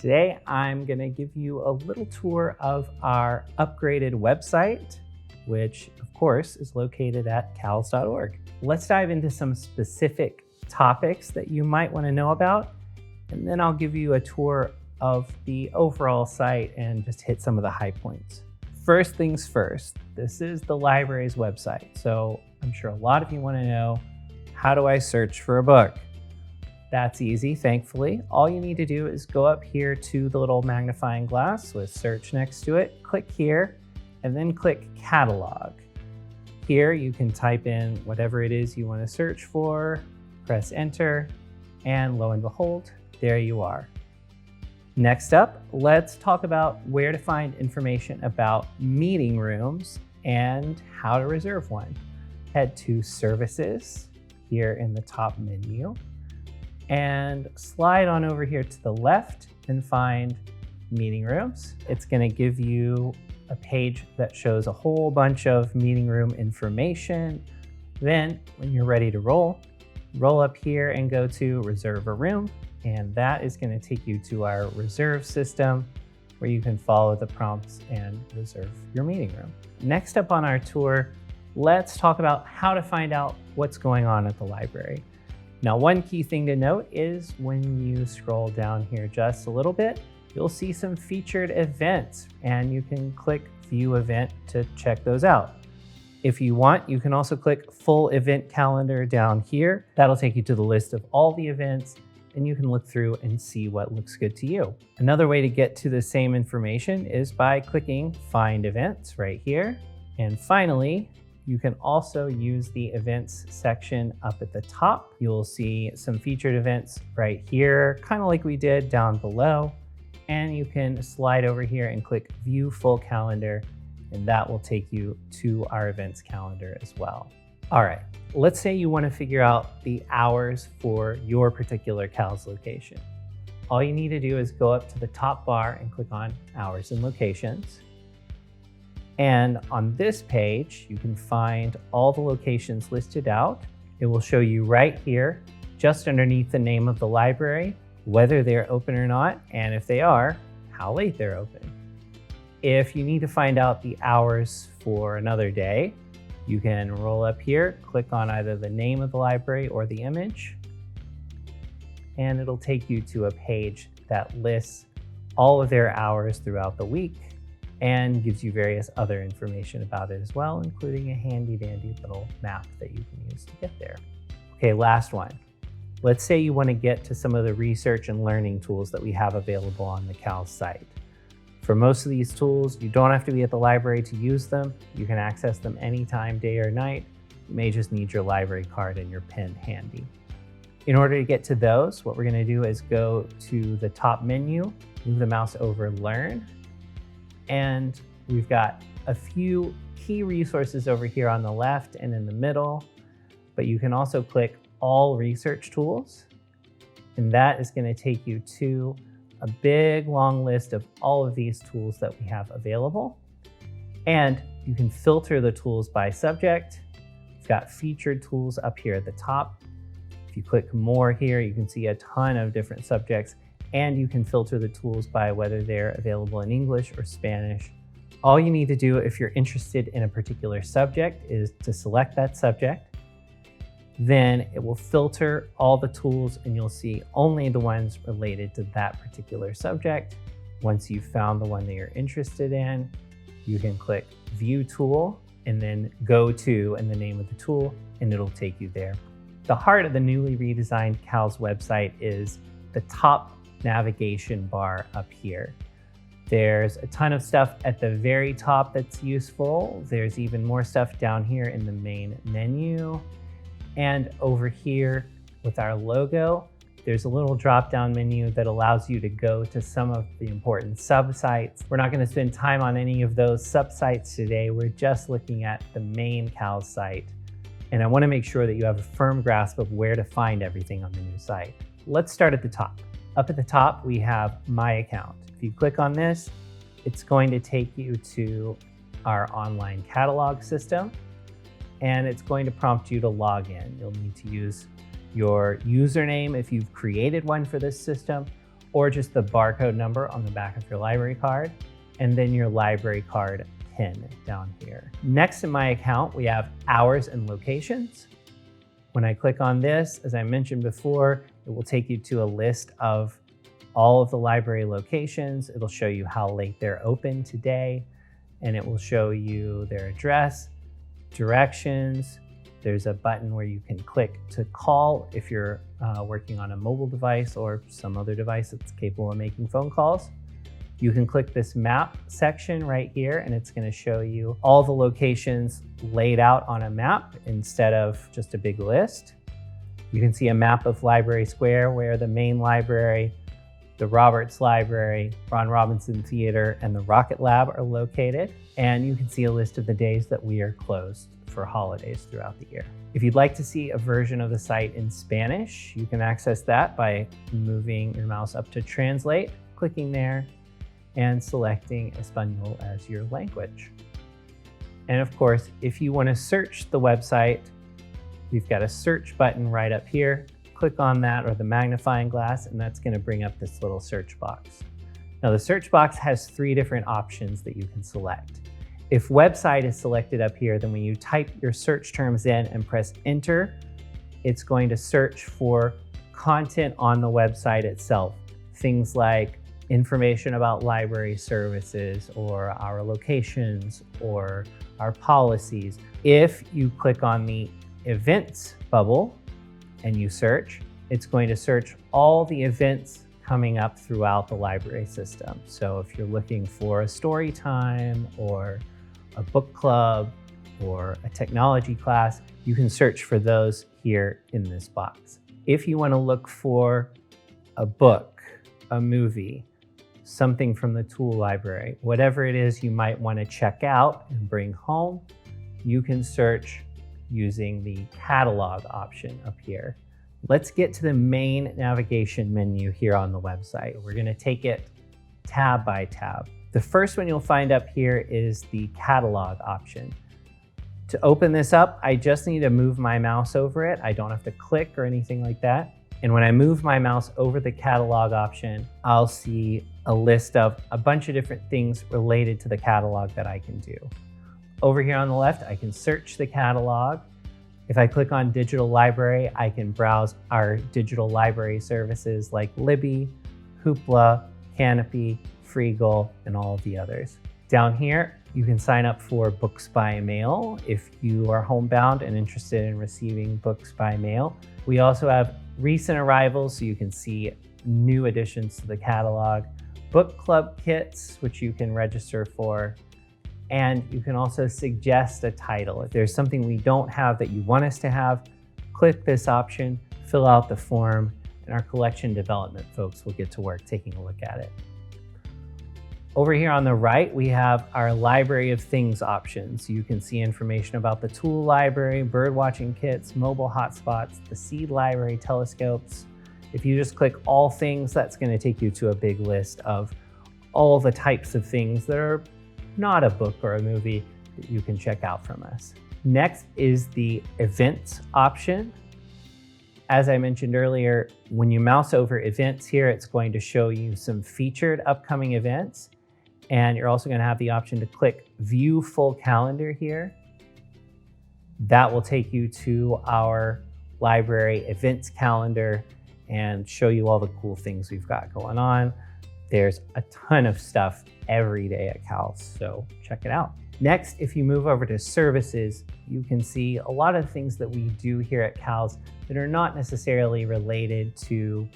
Today, I'm going to give you a little tour of our upgraded website, which of course is located at cals.org. Let's dive into some specific topics that you might want to know about, and then I'll give you a tour of the overall site and just hit some of the high points. First things first, this is the library's website. So I'm sure a lot of you want to know, how do I search for a book? That's easy, thankfully. All you need to do is go up here to the little magnifying glass with search next to it, click here, and then click catalog. Here you can type in whatever it is you want to search for, press enter, and lo and behold, there you are. Next up, let's talk about where to find information about meeting rooms and how to reserve one. Head to Services here in the top menu and slide on over here to the left and find Meeting Rooms. It's going to give you a page that shows a whole bunch of meeting room information. Then when you're ready to roll up here and go to Reserve a Room. And that is going to take you to our reserve system where you can follow the prompts and reserve your meeting room. Next up on our tour, let's talk about how to find out what's going on at the library. Now, one key thing to note is when you scroll down here just a little bit, you'll see some featured events, and you can click View Event to check those out. If you want, you can also click Full Event Calendar down here. That'll take you to the list of all the events, and you can look through and see what looks good to you. Another way to get to the same information is by clicking Find Events right here. And finally, you can also use the events section up at the top. You'll see some featured events right here, kind of like we did down below. And you can slide over here and click View Full Calendar, and that will take you to our events calendar as well. All right, let's say you want to figure out the hours for your particular CALS location. All you need to do is go up to the top bar and click on Hours and Locations. And on this page, you can find all the locations listed out. It will show you right here, just underneath the name of the library, whether they're open or not, and if they are, how late they're open. If you need to find out the hours for another day, you can roll up here, click on either the name of the library or the image, and it'll take you to a page that lists all of their hours throughout the week and gives you various other information about it as well, including a handy dandy little map that you can use to get there. Okay, last one. Let's say you want to get to some of the research and learning tools that we have available on the CALS site. For most of these tools, you don't have to be at the library to use them. You can access them anytime, day or night. You may just need your library card and your pen handy. In order to get to those, what we're going to do is go to the top menu, move the mouse over Learn, and we've got a few key resources over here on the left and in the middle, but you can also click All Research Tools, and that is going to take you to a big long list of all of these tools that we have available. And you can filter the tools by subject. We've got featured tools up here at the top. If you click more here, you can see a ton of different subjects, and you can filter the tools by whether they're available in English or Spanish. All you need to do if you're interested in a particular subject is to select that subject. Then it will filter all the tools and you'll see only the ones related to that particular subject. Once you've found the one that you're interested in, you can click View Tool and then Go To and the name of the tool, and it'll take you there. The heart of the newly redesigned CALS website is the top navigation bar up here. There's a ton of stuff at the very top that's useful. There's even more stuff down here in the main menu. And over here with our logo, there's a little drop-down menu that allows you to go to some of the important sub-sites. We're not going to spend time on any of those sub-sites today. We're just looking at the main CALS site. And I want to make sure that you have a firm grasp of where to find everything on the new site. Let's start at the top. Up at the top, we have My Account. If you click on this, it's going to take you to our online catalog system, and it's going to prompt you to log in. You'll need to use your username if you've created one for this system, or just the barcode number on the back of your library card, and then your library card PIN down here. Next in my account, we have hours and locations. When I click on this, as I mentioned before, it will take you to a list of all of the library locations. It'll show you how late they're open today, and it will show you their address, directions. There's a button where you can click to call if you're working on a mobile device or some other device that's capable of making phone calls. You can click this map section right here, and it's going to show you all the locations laid out on a map instead of just a big list. You can see a map of Library Square where the main library, the Roberts Library, Ron Robinson Theater, and the Rocket Lab are located. And you can see a list of the days that we are closed for holidays throughout the year. If you'd like to see a version of the site in Spanish, you can access that by moving your mouse up to Translate, clicking there, and selecting Español as your language. And of course, if you want to search the website, we've got a search button right up here. Click on that or the magnifying glass, and that's going to bring up this little search box. Now, the search box has 3 different options that you can select. If website is selected up here, then when you type your search terms in and press enter, it's going to search for content on the website itself. Things like information about library services or our locations or our policies. If you click on the events bubble and you search, it's going to search all the events coming up throughout the library system. So if you're looking for a story time or a book club or a technology class, you can search for those here in this box. If you want to look for a book, a movie, something from the tool library, whatever it is you might want to check out and bring home, you can search using the catalog option up here. Let's get to the main navigation menu here on the website. We're going to take it tab by tab. The first one you'll find up here is the catalog option. To open this up, I just need to move my mouse over it. I don't have to click or anything like that. And when I move my mouse over the catalog option, I'll see a list of a bunch of different things related to the catalog that I can do. Over here on the left, I can search the catalog. If I click on digital library, I can browse our digital library services like Libby, Hoopla, Canopy, Freegal, and all of the others. Down here, you can sign up for books by mail if you are homebound and interested in receiving books by mail. We also have recent arrivals, so you can see new additions to the catalog, book club kits, which you can register for, and you can also suggest a title. If there's something we don't have that you want us to have, click this option, fill out the form, and our collection development folks will get to work taking a look at it. Over here on the right, we have our Library of Things options. You can see information about the tool library, bird watching kits, mobile hotspots, the seed library, telescopes. If you just click all things, that's going to take you to a big list of all the types of things that are not a book or a movie that you can check out from us. Next is the events option. As I mentioned earlier, when you mouse over events here, it's going to show you some featured upcoming events. And you're also going to have the option to click View Full Calendar here. That will take you to our library events calendar and show you all the cool things we've got going on. There's a ton of stuff every day at CALS, so check it out. Next, if you move over to services, you can see a lot of things that we do here at CALS that are not necessarily related to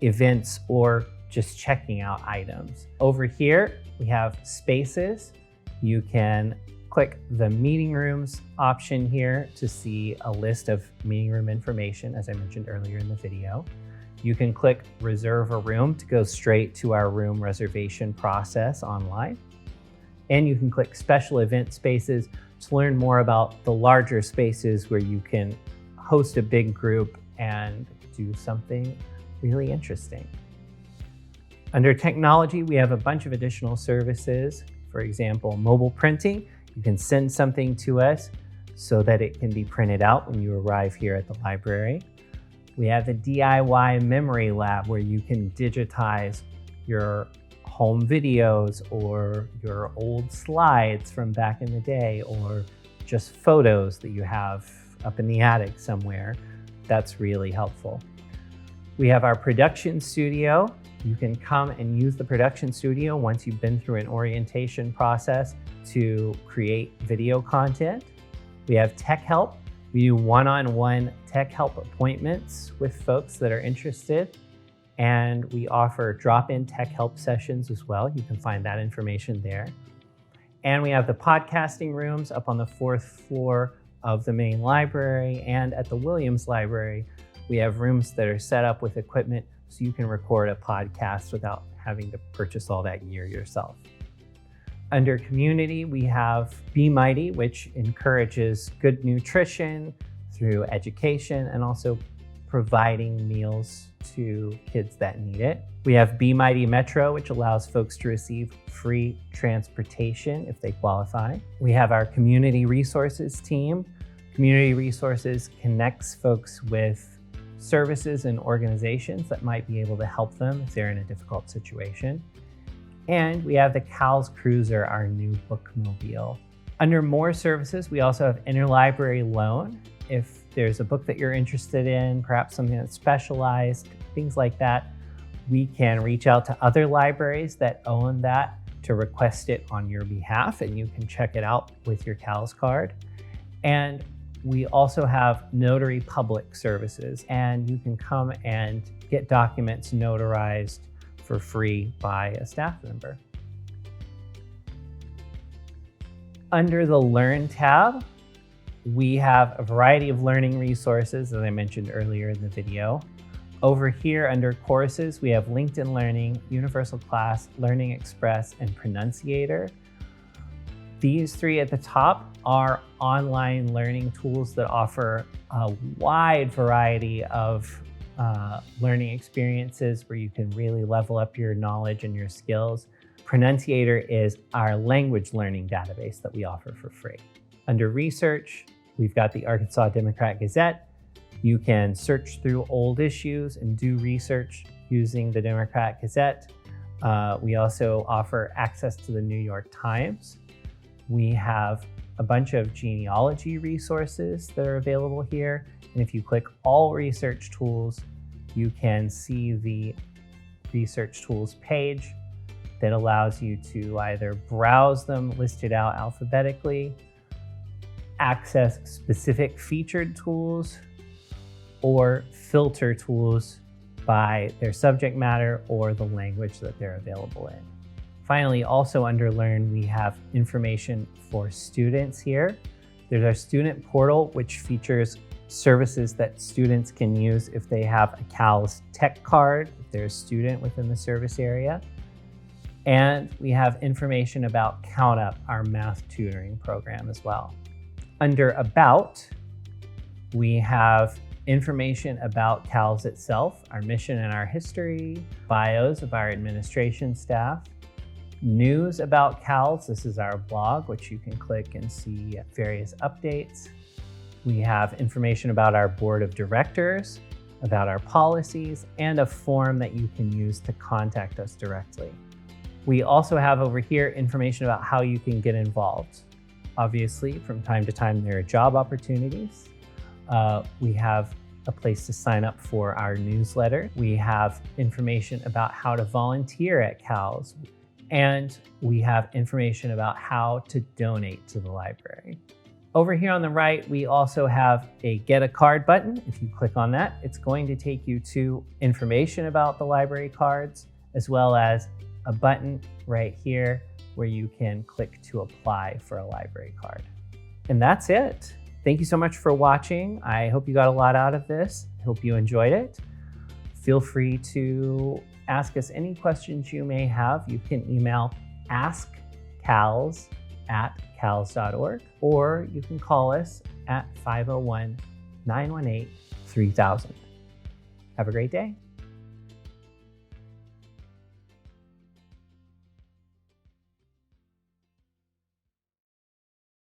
events or just checking out items. Over here, we have spaces. You can click the meeting rooms option here to see a list of meeting room information, as I mentioned earlier in the video. You can click reserve a room to go straight to our room reservation process online. And you can click special event spaces to learn more about the larger spaces where you can host a big group and do something really interesting. Under technology, we have a bunch of additional services. For example, mobile printing. You can send something to us so that it can be printed out when you arrive here at the library. We have the DIY Memory Lab where you can digitize your home videos or your old slides from back in the day, or just photos that you have up in the attic somewhere, that's really helpful. We have our production studio. You can come and use the production studio once you've been through an orientation process to create video content. We have tech help. We do one-on-one tech help appointments with folks that are interested. And we offer drop-in tech help sessions as well. You can find that information there. And we have the podcasting rooms up on the 4th floor of the main library, and at the Williams Library, we have rooms that are set up with equipment so you can record a podcast without having to purchase all that gear yourself. Under community, we have Be Mighty, which encourages good nutrition through education and also providing meals to kids that need it. We have Be Mighty Metro, which allows folks to receive free transportation if they qualify. We have our Community Resources team. Community Resources connects folks with services and organizations that might be able to help them if they're in a difficult situation. And we have the CALS Cruiser, our new bookmobile. Under more services, we also have interlibrary loan. If there's a book that you're interested in, perhaps something that's specialized, things like that, we can reach out to other libraries that own that to request it on your behalf, and you can check it out with your CALS card. And we also have notary public services, and you can come and get documents notarized for free by a staff member. Under the Learn tab, we have a variety of learning resources, as I mentioned earlier in the video. Over here under courses, we have LinkedIn Learning, Universal Class, Learning Express, and Pronunciator. These three at the top are online learning tools that offer a wide variety of learning experiences where you can really level up your knowledge and your skills. Pronunciator is our language learning database that we offer for free. Under research, we've got the Arkansas Democrat-Gazette. You can search through old issues and do research using the Democrat-Gazette. We also offer access to the New York Times. We have a bunch of genealogy resources that are available here. And if you click all research tools, you can see the research tools page that allows you to either browse them listed out alphabetically, access specific featured tools, or filter tools by their subject matter or the language that they're available in. Finally, also under Learn, we have information for students here. There's our student portal, which features services that students can use if they have a CALS tech card, if they're a student within the service area. And we have information about Count Up, our math tutoring program as well. Under About, we have information about CALS itself, our mission and our history, bios of our administration staff, news about CALS. This is our blog, which you can click and see various updates. We have information about our board of directors, about our policies, and a form that you can use to contact us directly. We also have over here information about how you can get involved. Obviously, from time to time, there are job opportunities. We have a place to sign up for our newsletter. We have information about how to volunteer at CALS. And we have information about how to donate to the library. Over here on the right, we also have a Get a Card button. If you click on that, it's going to take you to information about the library cards, as well as a button right here where you can click to apply for a library card. And that's it. Thank you so much for watching. I hope you got a lot out of this. I hope you enjoyed it. Feel free to ask us any questions you may have. You can email askcals@cals.org, or you can call us at 501-918-3000. Have a great day.